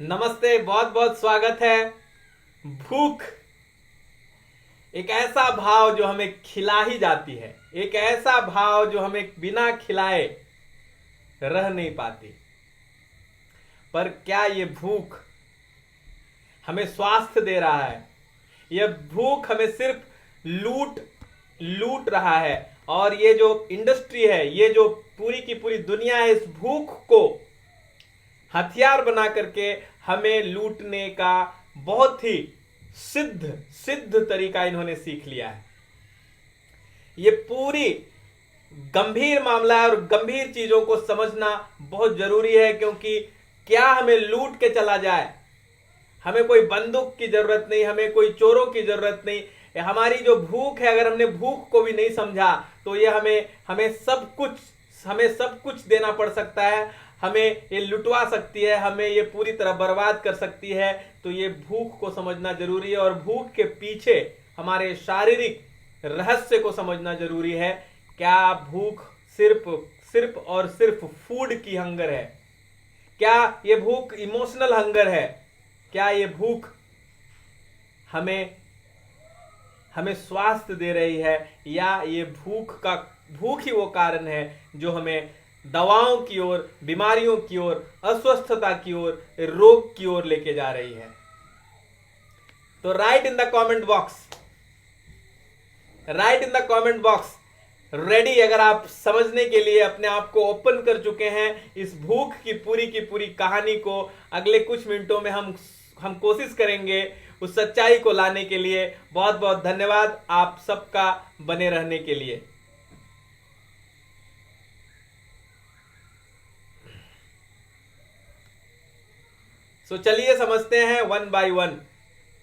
नमस्ते, बहुत बहुत स्वागत है। भूख एक ऐसा भाव जो हमें खिला ही जाती है, एक ऐसा भाव जो हमें बिना खिलाए रह नहीं पाती। पर क्या ये भूख हमें स्वास्थ्य दे रहा है? यह भूख हमें सिर्फ लूट लूट रहा है। और ये जो इंडस्ट्री है, ये जो पूरी की पूरी दुनिया है, इस भूख को हथियार बना करके हमें लूटने का बहुत ही सिद्ध सिद्ध तरीका इन्होंने सीख लिया है। ये पूरी गंभीर मामला है और गंभीर चीजों को समझना बहुत जरूरी है, क्योंकि क्या हमें लूट के चला जाए, हमें कोई बंदूक की जरूरत नहीं, हमें कोई चोरों की जरूरत नहीं। हमारी जो भूख है, अगर हमने भूख को भी नहीं समझा तो ये हमें हमें सब कुछ देना पड़ सकता है। हमें ये लुटवा सकती है, हमें ये पूरी तरह बर्बाद कर सकती है। तो ये भूख को समझना जरूरी है और भूख के पीछे हमारे शारीरिक रहस्य को समझना जरूरी है। क्या भूख सिर्फ और सिर्फ फूड की हंगर है? क्या ये भूख इमोशनल हंगर है? क्या ये भूख हमें स्वास्थ्य दे रही है, या ये भूख ही वो कारण है जो हमें दवाओं की ओर, बीमारियों की ओर, अस्वस्थता की ओर, रोग की ओर लेके जा रही है? तो right in the comment box ready, अगर आप समझने के लिए अपने आप को ओपन कर चुके हैं इस भूख की पूरी कहानी को। अगले कुछ मिनटों में हम कोशिश करेंगे उस सच्चाई को लाने के लिए। बहुत बहुत धन्यवाद आप सबका बने रहने के लिए। तो चलिए समझते हैं वन बाय वन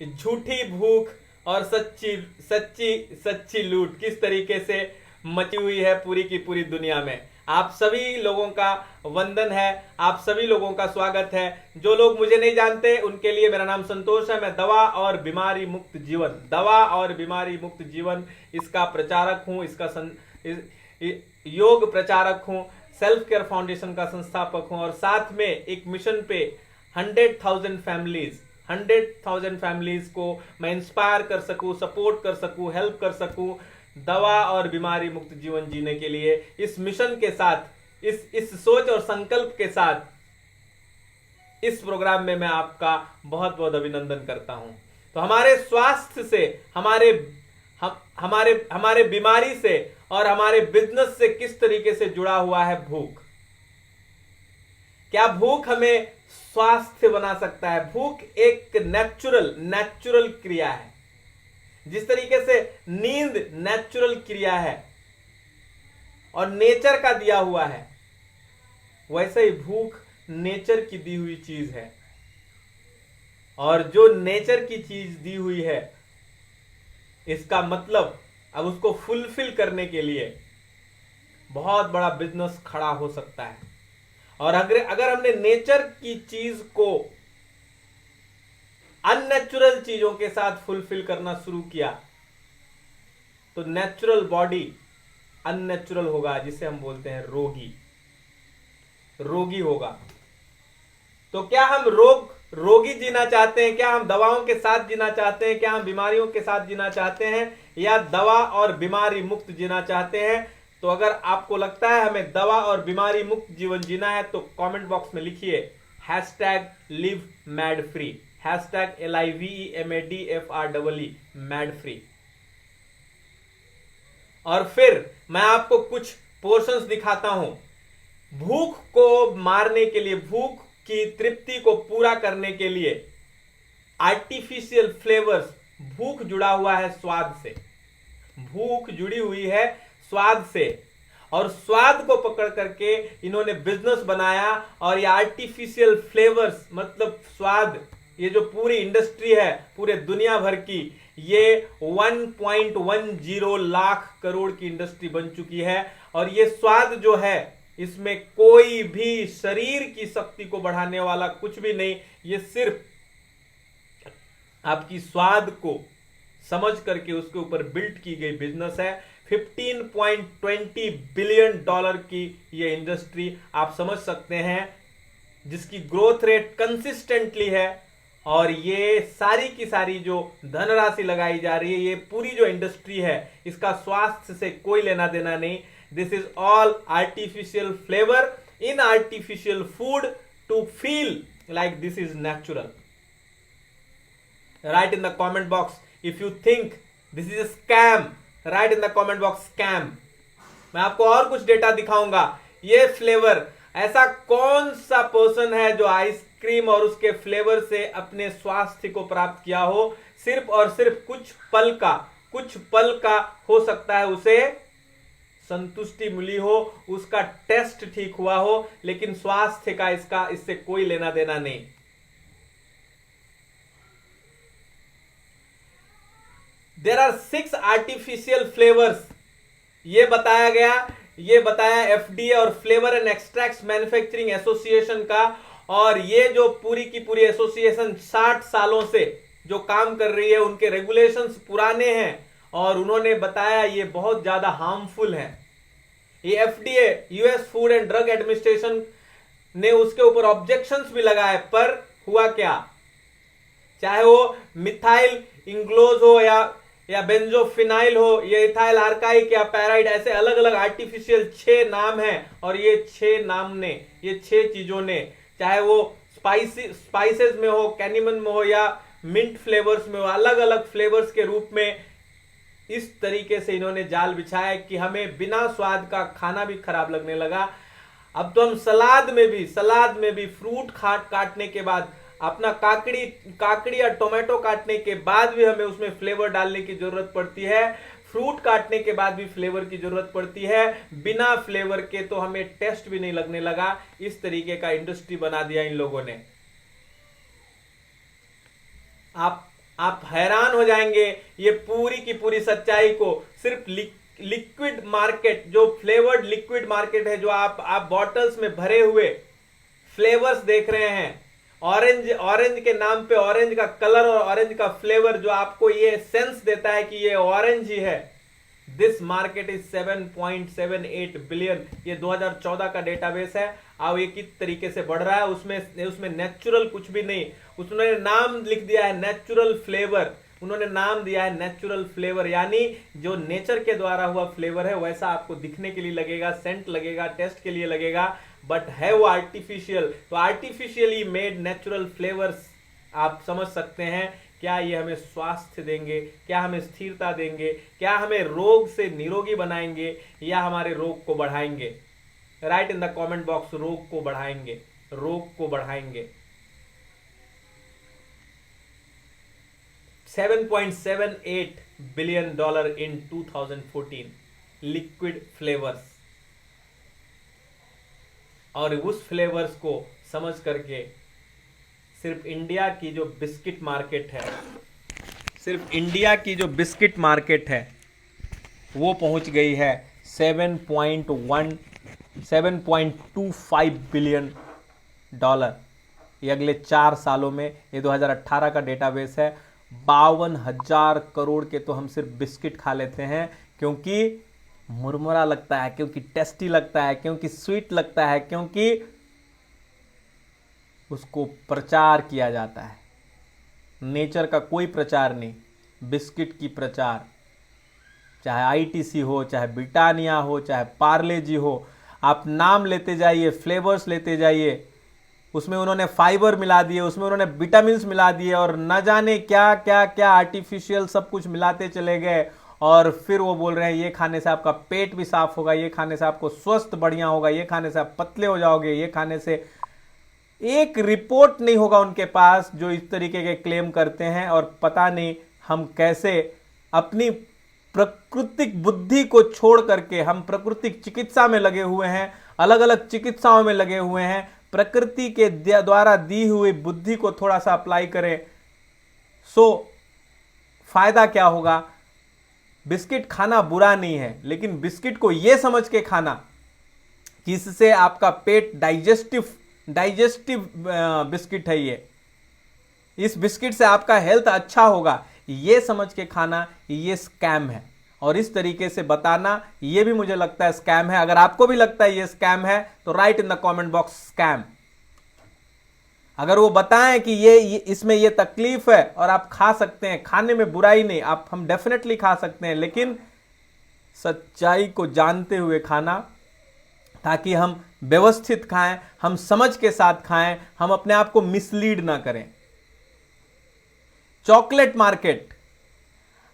झूठी भूख और सच्ची लूट किस तरीके से मची हुई है पूरी की पूरी दुनिया में। आप सभी लोगों का वंदन है, आप सभी लोगों का स्वागत है। जो लोग मुझे नहीं जानते उनके लिए मेरा नाम संतोष है। मैं दवा और बीमारी मुक्त जीवन इसका प्रचारक हूं, योग प्रचारक हूं, सेल्फ केयर फाउंडेशन का संस्थापक हूं और साथ में एक मिशन पे 100,000 फैमिलीज को मैं इंस्पायर कर सकूं, सपोर्ट कर सकूं, हेल्प कर सकूं दवा और बीमारी मुक्त जीवन जीने के लिए। इस मिशन के साथ, इस सोच और संकल्प के साथ इस प्रोग्राम में मैं आपका बहुत बहुत अभिनंदन करता हूं। तो हमारे स्वास्थ्य से, हमारे बीमारी से और हमारे बिजनेस से किस तरीके से जुड़ा हुआ है भूख? क्या भूख हमें स्वास्थ्य बना सकता है? भूख एक नेचुरल क्रिया है। जिस तरीके से नींद नेचुरल क्रिया है और नेचर का दिया हुआ है, वैसे ही भूख नेचर की दी हुई चीज है। और जो नेचर की चीज दी हुई है, इसका मतलब अब उसको फुलफिल करने के लिए बहुत बड़ा बिजनेस खड़ा हो सकता है। और अगर हमने नेचर की चीज को अननेचुरल चीजों के साथ फुलफिल करना शुरू किया तो नेचुरल बॉडी अननेचुरल होगा, जिसे हम बोलते हैं रोगी होगा। तो क्या हम रोगी जीना चाहते हैं? क्या हम दवाओं के साथ जीना चाहते हैं? क्या हम बीमारियों के साथ जीना चाहते हैं, या दवा और बीमारी मुक्त जीना चाहते हैं? तो अगर आपको लगता है हमें दवा और बीमारी मुक्त जीवन जीना है तो कमेंट बॉक्स में लिखिए #LiveMadFree, #LiveMadFree, मैडफ्री। और फिर मैं आपको कुछ पोर्शंस दिखाता हूं। भूख को मारने के लिए, भूख की तृप्ति को पूरा करने के लिए आर्टिफिशियल फ्लेवर्स, भूख जुड़ा हुआ है स्वाद से, भूख जुड़ी हुई है स्वाद से, और स्वाद को पकड़ करके इन्होंने बिजनेस बनाया। और ये आर्टिफिशियल फ्लेवर्स मतलब स्वाद, ये जो पूरी इंडस्ट्री है पूरे दुनिया भर की, ये 1.10 लाख करोड़ की इंडस्ट्री बन चुकी है। और ये स्वाद जो है, इसमें कोई भी शरीर की शक्ति को बढ़ाने वाला कुछ भी नहीं, ये सिर्फ आपकी स्वाद को समझ करके उसके ऊपर बिल्ड की गई बिजनेस है। 15.20 बिलियन डॉलर की ये इंडस्ट्री, आप समझ सकते हैं जिसकी ग्रोथ रेट कंसिस्टेंटली है, और ये सारी की सारी जो धनराशि लगाई जा रही है, ये पूरी जो इंडस्ट्री है, इसका स्वास्थ्य से कोई लेना देना नहीं। This is all artificial flavour in artificial food to feel like this is natural. Write in the comment box if you think this is a scam. Write in the comment box scam. मैं आपको और कुछ data दिखाऊंगा। ये flavour, ऐसा कौन सा person है जो आइसक्रीम और उसके फ्लेवर से अपने स्वास्थ्य को प्राप्त किया हो? सिर्फ और सिर्फ कुछ पल का हो सकता है उसे संतुष्टि मिली हो, उसका टेस्ट ठीक हुआ हो, लेकिन स्वास्थ्य का इससे कोई लेना देना नहीं। देयर आर 6 आर्टिफिशियल फ्लेवर्स, ये बताया एफडीए और flavour and extracts manufacturing association का। और ये जो पूरी की पूरी एसोसिएशन 60 सालों से जो काम कर रही है, उनके रेगुलेशंस पुराने हैं और उन्होंने बताया ये बहुत ज्यादा हार्मफुल है। ये FDA, US food and drug administration ने उसके ऊपर ऑब्जेक्शंस भी लगाए, पर हुआ क्या? चाहे वो मिथाइल इंग्लोज हो या बेंजोफिनाइल हो, ये इथाइल आर्काइक या पैराइड, ऐसे अलग अलग आर्टिफिशियल 6 नाम हैं। और ये 6 चीजों ने, चाहे वो स्पाइसेस में हो, कैनिमन में हो या मिंट फ्लेवर्स में हो, अलग अलग फ्लेवर्स के रूप में इस तरीके से इन्होंने जाल बिछाया कि हमें बिना स्वाद का खाना भी खराब लगने लगा। अब तो हम सलाद में भी फ्रूट काटने के बाद, अपना काकड़ी या टोमेटो काटने के बाद भी हमें उसमें फ्लेवर डालने की जरूरत पड़ती है। फ्रूट काटने के बाद भी फ्लेवर की जरूरत पड़ती है। बिना फ्लेवर के तो हमें टेस्ट भी नहीं लगने लगा। इस तरीके का इंडस्ट्री बना दिया इन लोगों ने। आप हैरान हो जाएंगे ये पूरी की पूरी सच्चाई को। सिर्फ लिक्विड मार्केट, जो फ्लेवर्ड लिक्विड मार्केट है, जो आप बॉटल्स में भरे हुए फ्लेवर्स देख रहे हैं, ऑरेंज के नाम पे ऑरेंज का कलर और ऑरेंज का फ्लेवर जो आपको ये सेंस देता है कि ये ऑरेंज ही है, दिस मार्केट इज 7.78 बिलियन। ये 2014 का डेटाबेस है। अब ये किस तरीके से बढ़ रहा है, उसमें नेचुरल कुछ भी नहीं। उसने नाम लिख दिया है नेचुरल फ्लेवर, उन्होंने नाम दिया है नेचुरल फ्लेवर, यानी जो नेचर के द्वारा हुआ फ्लेवर है वैसा आपको दिखने के लिए लगेगा, सेंट लगेगा, टेस्ट के लिए लगेगा, बट है वो आर्टिफिशियल। तो आर्टिफिशियली मेड नेचुरल फ्लेवर्स, आप समझ सकते हैं क्या ये हमें स्वास्थ्य देंगे, क्या हमें स्थिरता देंगे, क्या हमें रोग से निरोगी बनाएंगे या हमारे रोग को बढ़ाएंगे? Right in the comment box, रोग को बढ़ाएंगे। 7.78 billion dollar in 2014 liquid flavours. और उस फ्लेवर्स को समझ करके सिर्फ इंडिया की जो बिस्किट मार्केट है वो पहुंच गई है 7.25 बिलियन डॉलर। ये अगले 4 सालों में, ये 2018 का डेटाबेस है, 52,000 करोड़ के तो हम सिर्फ बिस्किट खा लेते हैं, क्योंकि मुरमुरा लगता है, क्योंकि टेस्टी लगता है, क्योंकि स्वीट लगता है, क्योंकि उसको प्रचार किया जाता है। नेचर का कोई प्रचार नहीं, बिस्किट की प्रचार, चाहे आईटीसी हो, चाहे ब्रिटानिया हो, चाहे पार्ले जी हो, आप नाम लेते जाइए, फ्लेवर्स लेते जाइए, उसमें उन्होंने फाइबर मिला दिए, उसमें उन्होंने विटामिन्स मिला दिए और न जाने क्या क्या क्या आर्टिफिशियल सब कुछ मिलाते चले गए। और फिर वो बोल रहे हैं ये खाने से आपका पेट भी साफ होगा, ये खाने से आपको स्वस्थ बढ़िया होगा, ये खाने से आप पतले हो जाओगे, ये खाने से। एक रिपोर्ट नहीं होगा उनके पास जो इस तरीके के क्लेम करते हैं। और पता नहीं हम कैसे अपनी प्राकृतिक बुद्धि को छोड़ करके हम प्राकृतिक चिकित्सा में लगे हुए हैं, अलग अलग चिकित्साओं में लगे हुए हैं। प्रकृति के द्वारा दी हुई बुद्धि को थोड़ा सा अप्लाई करें, सो फायदा क्या होगा? बिस्किट खाना बुरा नहीं है, लेकिन बिस्किट को यह समझ के खाना कि इससे आपका पेट डाइजेस्टिव बिस्किट है, ये इस बिस्किट से आपका हेल्थ अच्छा होगा, ये समझ के खाना, ये स्कैम है। और इस तरीके से बताना, ये भी मुझे लगता है स्कैम है। अगर आपको भी लगता है ये स्कैम है तो right in the comment box scam. अगर वो बताएं कि ये इसमें ये तकलीफ है और आप खा सकते हैं, खाने में बुराई नहीं, हम डेफिनेटली खा सकते हैं, लेकिन सच्चाई को जानते हुए खाना, ताकि हम व्यवस्थित खाएं, हम समझ के साथ खाएं, हम अपने आप को मिसलीड ना करें। चॉकलेट मार्केट,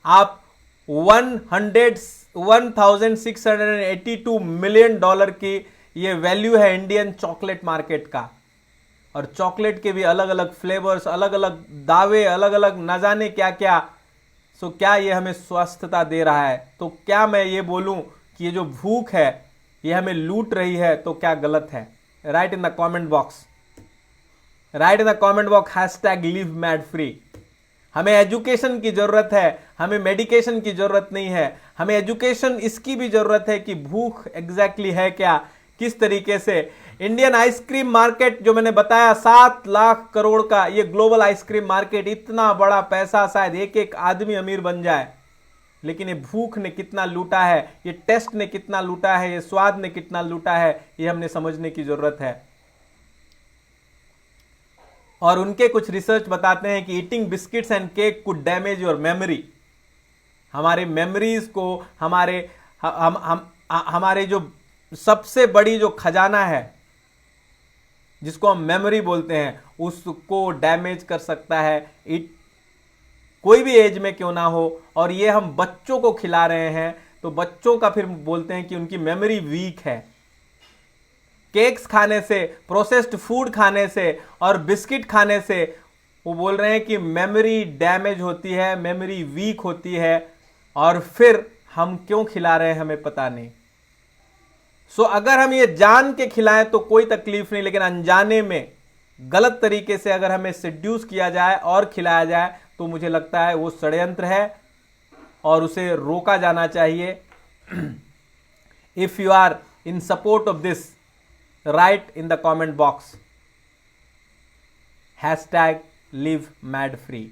आप 1682 मिलियन डॉलर की ये वैल्यू है इंडियन चॉकलेट मार्केट का, और चॉकलेट के भी अलग अलग फ्लेवर्स, अलग अलग दावे, अलग अलग न जाने क्या क्या। सो क्या ये हमें स्वस्थता दे रहा है? तो क्या मैं ये बोलूं कि ये जो भूख है ये हमें लूट रही है, तो क्या गलत है? Right in the comment box, right in the comment box #LiveMadFree। हमें एजुकेशन की जरूरत है, हमें मेडिकेशन की जरूरत नहीं है। हमें एजुकेशन इसकी भी जरूरत है कि भूख एग्जैक्टली है क्या, किस तरीके से। इंडियन आइसक्रीम मार्केट जो मैंने बताया 7 लाख करोड़ का, ये ग्लोबल आइसक्रीम मार्केट, इतना बड़ा पैसा शायद एक एक आदमी अमीर बन जाए, लेकिन ये भूख ने कितना लूटा है, ये टेस्ट ने कितना लूटा है, ये स्वाद ने कितना लूटा है, ये हमने समझने की जरूरत है। और उनके कुछ रिसर्च बताते हैं कि eating biscuits and cake could damage your memory. हमारे मेमोरीज को, हमारे जो सबसे बड़ी जो खजाना है जिसको हम मेमोरी बोलते हैं, उसको डैमेज कर सकता है, कोई भी एज में क्यों ना हो। और ये हम बच्चों को खिला रहे हैं, तो बच्चों का फिर बोलते हैं कि उनकी मेमोरी वीक है। केक्स खाने से, प्रोसेस्ड फूड खाने से और बिस्किट खाने से वो बोल रहे हैं कि मेमोरी डैमेज होती है, मेमोरी वीक होती है, और फिर हम क्यों खिला रहे हैं हमें पता नहीं। सो अगर हम ये जान के खिलाएं तो कोई तकलीफ नहीं, लेकिन अनजाने में गलत तरीके से अगर हमें सिड्यूस किया जाए और खिलाया जाए, तो मुझे लगता है वो षड्यंत्र है और उसे रोका जाना चाहिए। If you are in support of this, write in the comment box #LiveMadFree।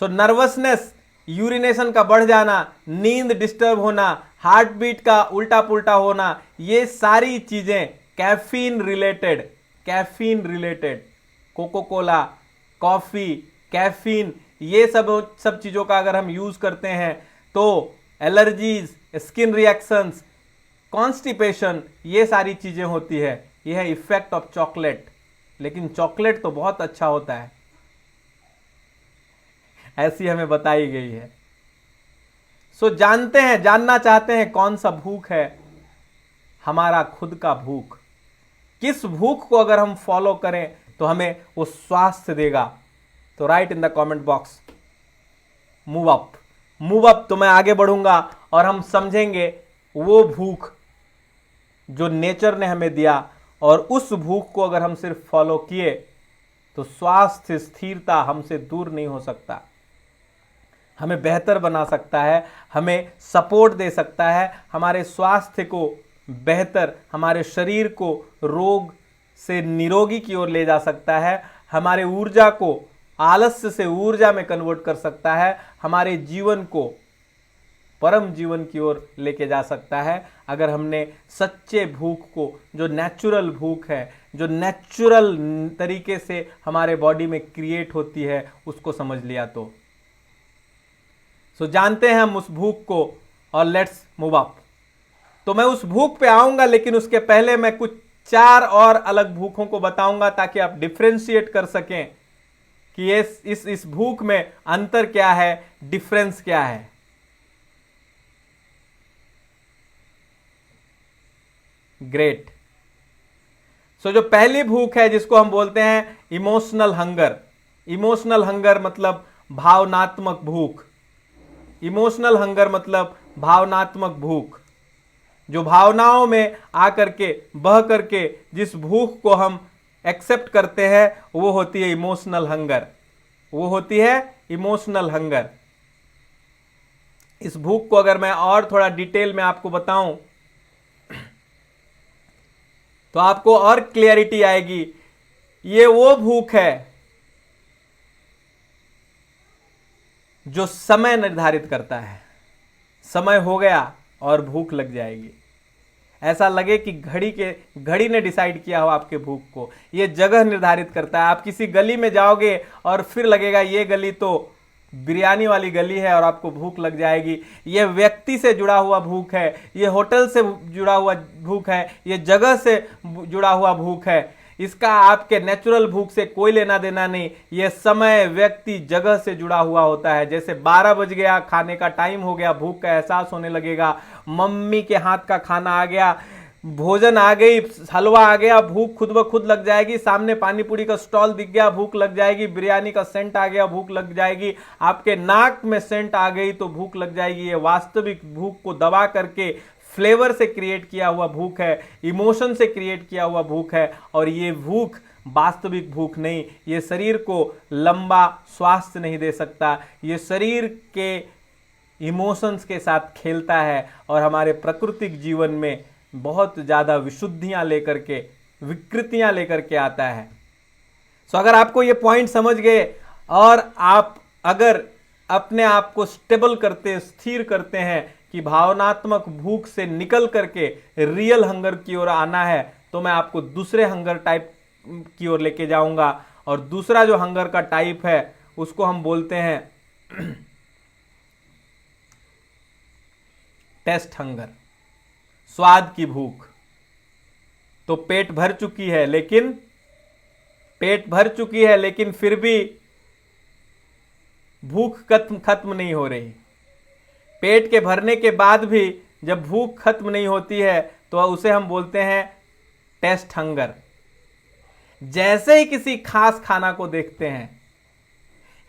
So nervousness, urination का बढ़ जाना, नींद डिस्टर्ब होना, हार्ट बीट का उल्टा पुल्टा होना, ये सारी चीजें caffeine related, Coca Cola, coffee, caffeine, ये सब चीजों का अगर हम यूज करते हैं तो एलर्जीज, स्किन रिएक्शंस, कॉन्स्टिपेशन, ये सारी चीजें होती है। यह है इफेक्ट ऑफ चॉकलेट। लेकिन चॉकलेट तो बहुत अच्छा होता है, ऐसी हमें बताई गई है। सो जानते हैं, जानना चाहते हैं कौन सा भूख है हमारा खुद का भूख। किस भूख को अगर हम फॉलो करें तो हमें वो स्वास्थ्य देगा। तो right in the comment box move up. तो मैं आगे बढ़ूंगा और हम समझेंगे वो भूख जो नेचर ने हमें दिया, और उस भूख को अगर हम सिर्फ फॉलो किए तो स्वास्थ्य, स्थिरता हमसे दूर नहीं हो सकता, हमें बेहतर बना सकता है, हमें सपोर्ट दे सकता है, हमारे स्वास्थ्य को बेहतर, हमारे शरीर को रोग से निरोगी की ओर ले जा सकता है, हमारे ऊर्जा को आलस्य से ऊर्जा में कन्वर्ट कर सकता है, हमारे जीवन को परम जीवन की ओर लेके जा सकता है, अगर हमने सच्चे भूख को, जो नेचुरल भूख है, जो नेचुरल तरीके से हमारे बॉडी में क्रिएट होती है, उसको समझ लिया तो। सो जानते हैं हम उस भूख को, और लेट्स मूव अप। तो मैं उस भूख पे आऊंगा, लेकिन उसके पहले मैं कुछ 4 और अलग भूखों को बताऊंगा ताकि आप डिफ्रेंशिएट कर सकें कि इस भूख में अंतर क्या है, डिफरेंस क्या है। ग्रेट। सो जो पहली भूख है जिसको हम बोलते हैं इमोशनल हंगर। इमोशनल हंगर मतलब भावनात्मक भूख। इमोशनल हंगर मतलब भावनात्मक भूख, जो भावनाओं में आकर के, बह करके जिस भूख को हम एक्सेप्ट करते हैं, वो होती है इमोशनल हंगर। वो होती है इमोशनल हंगर। इस भूख को अगर मैं और थोड़ा डिटेल में आपको बताऊं तो आपको और क्लियरिटी आएगी। ये वो भूख है जो समय निर्धारित करता है। समय हो गया और भूख लग जाएगी। ऐसा लगे कि घड़ी ने डिसाइड किया हो आपके भूख को। ये जगह निर्धारित करता है। आप किसी गली में जाओगे और फिर लगेगा ये गली तो बिरयानी वाली गली है और आपको भूख लग जाएगी। ये व्यक्ति से जुड़ा हुआ भूख है, ये होटल से जुड़ा हुआ भूख है, ये जगह से जुड़ा हुआ भूख है। इसका आपके नेचुरल भूख से कोई लेना देना नहीं। ये समय, व्यक्ति, जगह से जुड़ा हुआ होता है। जैसे 12 बज गया, खाने का टाइम हो गया, भूख का एहसास होने लगेगा। मम्मी के हाथ का खाना आ गया, भोजन आ गई, हलवा आ गया, भूख खुद ब खुद लग जाएगी। सामने पानी पूरी का स्टॉल दिख गया, भूख लग जाएगी। बिरयानी का सेंट आ गया, भूख लग जाएगी। आपके नाक में सेंट आ गई तो भूख लग जाएगी। ये वास्तविक भूख को दबा करके फ्लेवर से क्रिएट किया हुआ भूख है, इमोशन से क्रिएट किया हुआ भूख है। और ये भूख वास्तविक भूख नहीं। ये शरीर को लंबा स्वास्थ्य नहीं दे सकता। ये शरीर के इमोशंस के साथ खेलता है और हमारे प्राकृतिक जीवन में बहुत ज़्यादा विशुद्धियां लेकर के, विकृतियां लेकर के आता है। सो अगर आपको ये पॉइंट समझ गए और आप अगर अपने आप को स्टेबल करते, स्थिर करते हैं कि भावनात्मक भूख से निकल करके रियल हंगर की ओर आना है, तो मैं आपको दूसरे हंगर टाइप की ओर लेके जाऊंगा। और दूसरा जो हंगर का टाइप है उसको हम बोलते हैं टेस्ट हंगर, स्वाद की भूख। तो पेट भर चुकी है लेकिन फिर भी भूख खत्म नहीं हो रही। पेट के भरने के बाद भी जब भूख खत्म नहीं होती है तो उसे हम बोलते हैं टेस्ट हंगर। जैसे ही किसी खास खाना को देखते हैं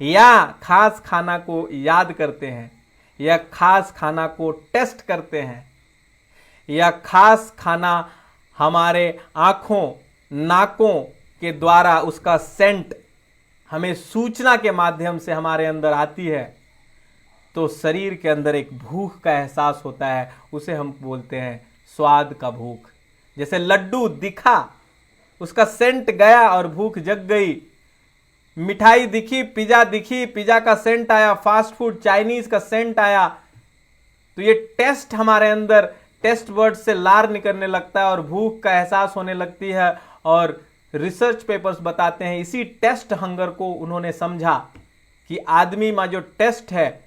या खास खाना को याद करते हैं या खास खाना को टेस्ट करते हैं या खास खाना हमारे आंखों, नाकों के द्वारा उसका सेंट हमें सूचना के माध्यम से हमारे अंदर आती है, तो शरीर के अंदर एक भूख का एहसास होता है। उसे हम बोलते हैं स्वाद का भूख। जैसे लड्डू दिखा, उसका सेंट गया और भूख जग गई। मिठाई दिखी, पिज्जा का सेंट आया, फास्ट फूड चाइनीज का सेंट आया, तो ये टेस्ट हमारे अंदर, टेस्ट वर्ड से लार निकलने लगता है और भूख का एहसास होने लगती है। और रिसर्च पेपर्स बताते हैं इसी टेस्ट हंगर को उन्होंने समझा कि आदमी में जो टेस्ट है,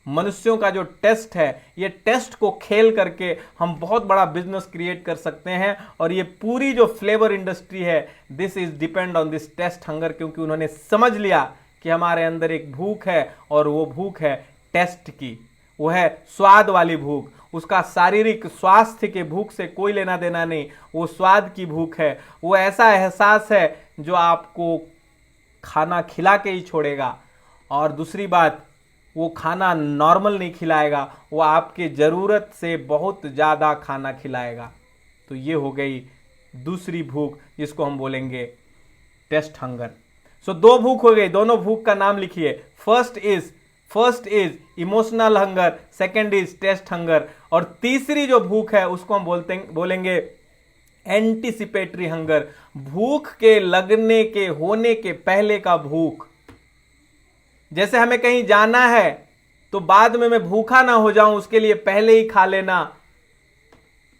मनुष्यों का जो टेस्ट है, ये टेस्ट को खेल करके हम बहुत बड़ा बिजनेस क्रिएट कर सकते हैं। और ये पूरी जो फ्लेवर इंडस्ट्री है, this is depend on this taste hunger, क्योंकि उन्होंने समझ लिया कि हमारे अंदर एक भूख है और वो भूख है टेस्ट की, वो है स्वाद वाली भूख। उसका शारीरिक स्वास्थ्य के भूख से कोई लेना देना नहीं, वो स्वाद की भूख है। वो ऐसा एहसास है जो आपको खाना खिला के ही छोड़ेगा। और दूसरी बात, वो खाना नॉर्मल नहीं खिलाएगा, वो आपके ज़रूरत से बहुत ज़्यादा खाना खिलाएगा। तो ये हो गई दूसरी भूख, जिसको हम बोलेंगे टेस्ट हंगर। सो दो भूख हो गई, दोनों भूख का नाम लिखिए। First is emotional hunger, second is taste hunger. और तीसरी जो भूख है उसको हम बोलेंगे एंटीसिपेटरी हंगर, भूख के लगने के, होने के पहले का भूख। जैसे हमें कहीं जाना है तो बाद में मैं भूखा ना हो जाऊं, उसके लिए पहले ही खा लेना,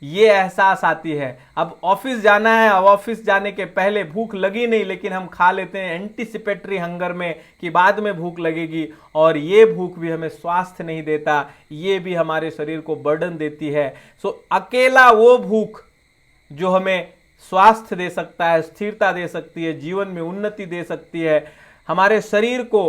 ये एहसास आती है। अब ऑफिस जाना है, अब ऑफिस जाने के पहले भूख लगी नहीं, लेकिन हम खा लेते हैं एंटीसिपेटरी हंगर में कि बाद में भूख लगेगी। और ये भूख भी हमें स्वास्थ्य नहीं देता, ये भी हमारे शरीर को बर्डन देती है। सो अकेला वो भूख जो हमें स्वास्थ्य दे सकता है, स्थिरता दे सकती है, जीवन में उन्नति दे सकती है, हमारे शरीर को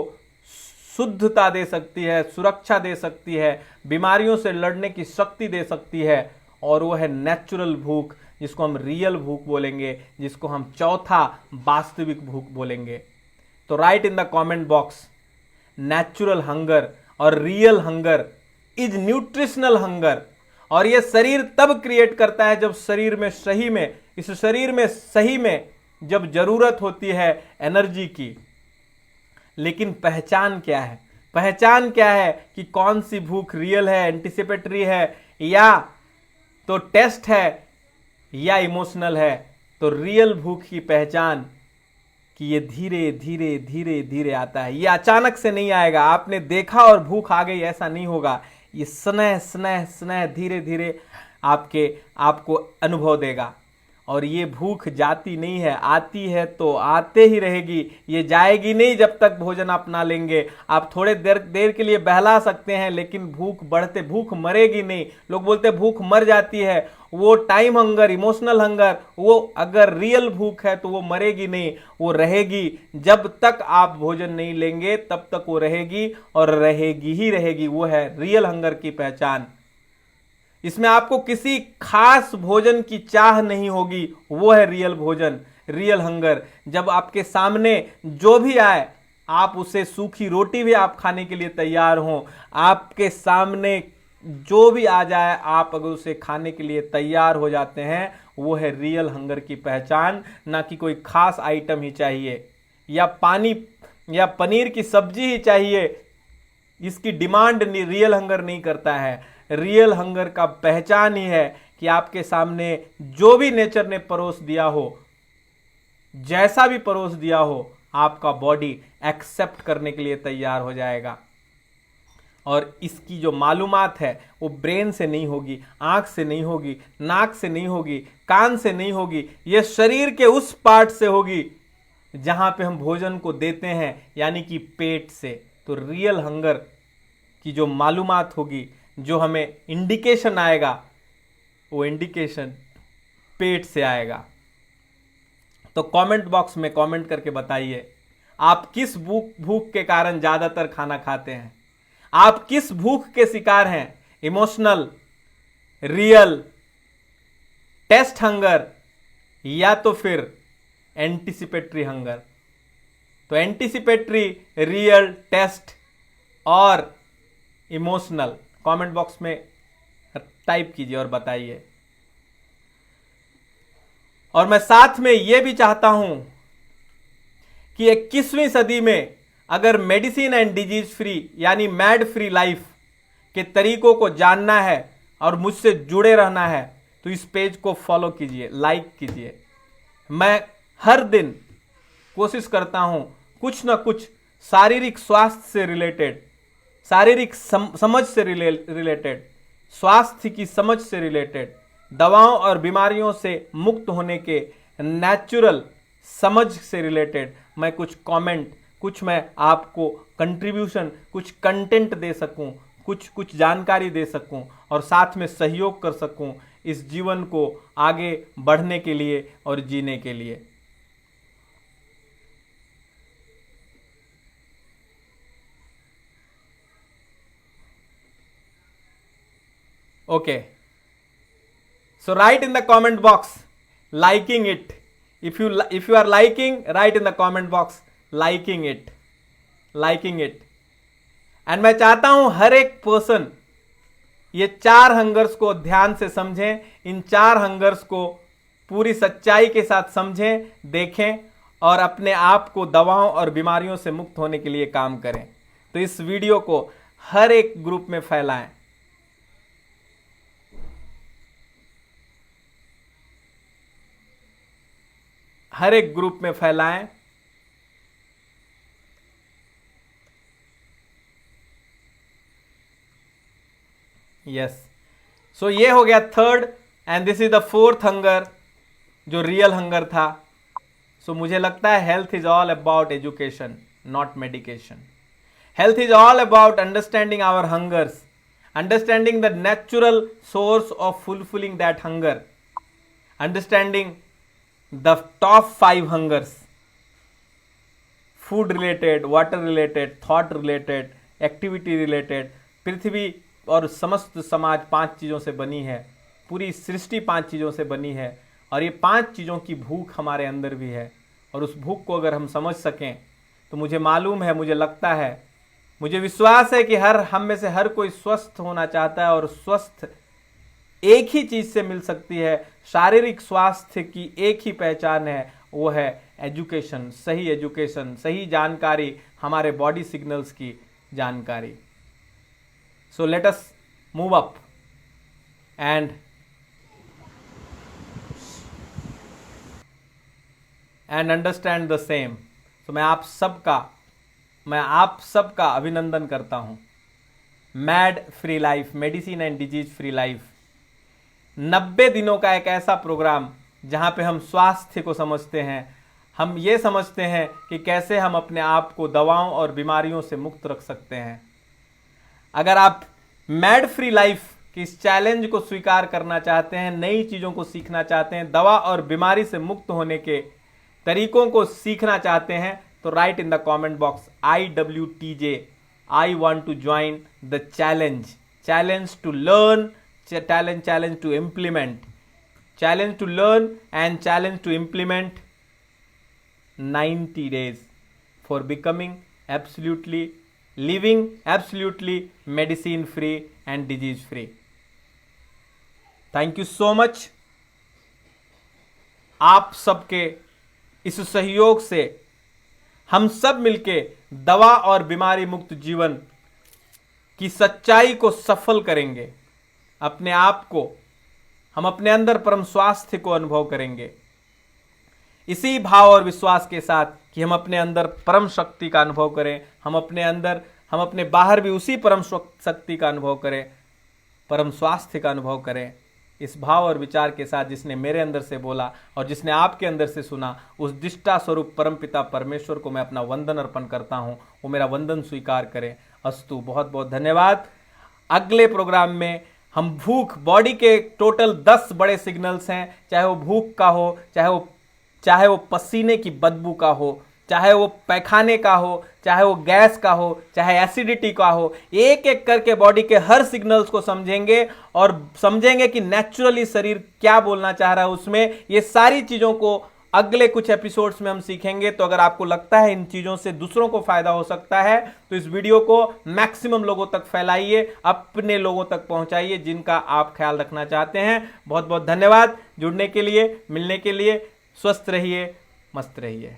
शुद्धता दे सकती है, सुरक्षा दे सकती है, बीमारियों से लड़ने की शक्ति दे सकती है, और वो है नेचुरल भूख, जिसको हम रियल भूख बोलेंगे, जिसको हम चौथा वास्तविक भूख बोलेंगे। तो right in the comment box, natural hunger और real hunger is nutritional hunger. और ये शरीर तब क्रिएट करता है जब शरीर में सही में, इस शरीर में सही में जब जरूरत होती है एनर्जी की। लेकिन पहचान क्या है? पहचान क्या है कि कौन सी भूख रियल है, एंटिसिपेटरी है, या तो टेस्ट है, या इमोशनल है? तो रियल भूख की पहचान कि ये धीरे धीरे धीरे धीरे आता है, ये अचानक से नहीं आएगा। आपने देखा और भूख आ गई, ऐसा नहीं होगा। ये स्नेह स्नेह स्नेह धीरे धीरे आपको अनुभव देगा। और ये भूख जाती नहीं है, आती है तो आते ही रहेगी, ये जाएगी नहीं जब तक भोजन आप ना लेंगे। आप थोड़े देर के लिए बहला सकते हैं, लेकिन भूख मरेगी नहीं। लोग बोलते हैं भूख मर जाती है, वो टाइम हंगर, इमोशनल हंगर, वो अगर रियल भूख है तो वो मरेगी नहीं, वो रहेगी। जब तक आप भोजन नहीं लेंगे तब तक वो रहेगी और रहेगी ही रहेगी। वो है रियल हंगर की पहचान। इसमें आपको किसी खास भोजन की चाह नहीं होगी, वो है रियल भोजन, रियल हंगर। जब आपके सामने जो भी आए, आप उसे सूखी रोटी भी आप खाने के लिए तैयार हो, आपके सामने जो भी आ जाए आप अगर उसे खाने के लिए तैयार हो जाते हैं, वो है रियल हंगर की पहचान। ना कि कोई खास आइटम ही चाहिए या पानी या पनीर की सब्जी ही चाहिए, इसकी डिमांड रियल हंगर नहीं करता है। रियल हंगर का पहचान ही है कि आपके सामने जो भी नेचर ने परोस दिया हो, जैसा भी परोस दिया हो, आपका बॉडी एक्सेप्ट करने के लिए तैयार हो जाएगा। और इसकी जो मालूमात है वो ब्रेन से नहीं होगी, आंख से नहीं होगी, नाक से नहीं होगी, कान से नहीं होगी, ये शरीर के उस पार्ट से होगी जहां पे हम भोजन को देते हैं, यानी कि पेट से। तो रियल हंगर की जो मालूमात होगी, जो हमें इंडिकेशन आएगा, वो इंडिकेशन पेट से आएगा। तो कमेंट बॉक्स में कमेंट करके बताइए, आप किस भूख के कारण ज्यादातर खाना खाते हैं? आप किस भूख के शिकार हैं? इमोशनल, रियल, टेस्ट हंगर, या तो फिर एंटिसिपेटरी हंगर? तो एंटिसिपेटरी, रियल, टेस्ट और इमोशनल कमेंट बॉक्स में टाइप कीजिए और बताइए। और मैं साथ में यह भी चाहता हूं कि 21वीं सदी में अगर मेडिसिन एंड डिजीज फ्री यानी मैड फ्री लाइफ के तरीकों को जानना है और मुझसे जुड़े रहना है, तो इस पेज को फॉलो कीजिए, लाइक कीजिए। मैं हर दिन कोशिश करता हूं कुछ ना कुछ शारीरिक स्वास्थ्य से रिलेटेड, शारीरिक समझ से रिलेटेड, स्वास्थ्य की समझ से रिलेटेड, दवाओं और बीमारियों से मुक्त होने के नेचुरल समझ से रिलेटेड मैं कुछ कमेंट, कुछ मैं आपको कंट्रीब्यूशन, कुछ कंटेंट दे सकूं, कुछ जानकारी दे सकूं और साथ में सहयोग कर सकूं इस जीवन को आगे बढ़ने के लिए और जीने के लिए। Okay, so write in the comment box liking it. If you are liking, write in the comment box liking it. And मैं चाहता हूं हर एक पर्सन ये 4 हंगर्स को ध्यान से समझें, इन 4 हंगर्स को पूरी सच्चाई के साथ समझें, देखें और अपने आप को दवाओं और बीमारियों से मुक्त होने के लिए काम करें। तो इस वीडियो को हर एक ग्रुप में फैलाएं। हर एक ग्रुप में फैलाएं। यस, सो ये हो गया 3rd and this is the 4th hunger जो रियल हंगर था। सो मुझे लगता है health is all about education, not medication. Health is all about understanding our hungers, understanding the natural source of fulfilling that hunger, understanding the top 5 hungers: food related, water related, thought related, activity related। पृथ्वी और समस्त समाज 5 चीज़ों से बनी है, पूरी सृष्टि 5 चीज़ों से बनी है और ये 5 चीज़ों की भूख हमारे अंदर भी है। और उस भूख को अगर हम समझ सकें तो मुझे मालूम है, मुझे लगता है, मुझे विश्वास है कि हम में से हर कोई स्वस्थ होना चाहता है और स्वस्थ एक ही चीज से मिल सकती है। शारीरिक स्वास्थ्य की एक ही पहचान है, वो है एजुकेशन, सही जानकारी, हमारे बॉडी सिग्नल्स की जानकारी। So let us move up and understand the same. तो मैं आप सबका अभिनंदन करता हूं। Mad free life, medicine and disease free life, 90 दिनों का एक ऐसा प्रोग्राम जहां पे हम स्वास्थ्य को समझते हैं, हम ये समझते हैं कि कैसे हम अपने आप को दवाओं और बीमारियों से मुक्त रख सकते हैं। अगर आप मैड फ्री लाइफ की इस चैलेंज को स्वीकार करना चाहते हैं, नई चीज़ों को सीखना चाहते हैं, दवा और बीमारी से मुक्त होने के तरीकों को सीखना चाहते हैं, तो right in the comment box IWTJ, I want to join the challenge to learn, challenge to implement, challenge to learn and challenge to implement 90 days for becoming living absolutely medicine free and disease free. Thank you so much. आप सबके इस सहयोग से हम सब मिलके दवा और बीमारी मुक्त जीवन की सच्चाई को सफल करेंगे। अपने आप को, हम अपने अंदर परम स्वास्थ्य को अनुभव करेंगे, इसी भाव और विश्वास के साथ कि हम अपने अंदर परम शक्ति का अनुभव करें, हम अपने बाहर भी उसी परम शक्ति का अनुभव करें, परम स्वास्थ्य का अनुभव करें। इस भाव और विचार के साथ जिसने मेरे अंदर से बोला और जिसने आपके अंदर से सुना, उस दिष्टा स्वरूप परमपिता परमेश्वर को मैं अपना वंदन अर्पण करता हूं, वो मेरा वंदन स्वीकार करें। अस्तु, बहुत बहुत धन्यवाद। अगले प्रोग्राम में हम भूख, बॉडी के टोटल 10 बड़े सिग्नल्स हैं, चाहे वो भूख का हो, चाहे वो पसीने की बदबू का हो, चाहे वो पैखाने का हो, चाहे वो गैस का हो, चाहे एसिडिटी का हो, एक एक करके बॉडी के हर सिग्नल्स को समझेंगे और समझेंगे कि नेचुरली शरीर क्या बोलना चाह रहा है उसमें। ये सारी चीज़ों को अगले कुछ एपिसोड्स में हम सीखेंगे। तो अगर आपको लगता है इन चीज़ों से दूसरों को फायदा हो सकता है, तो इस वीडियो को मैक्सिमम लोगों तक फैलाइए, अपने लोगों तक पहुंचाइए जिनका आप ख्याल रखना चाहते हैं। बहुत बहुत धन्यवाद जुड़ने के लिए, मिलने के लिए। स्वस्थ रहिए, मस्त रहिए।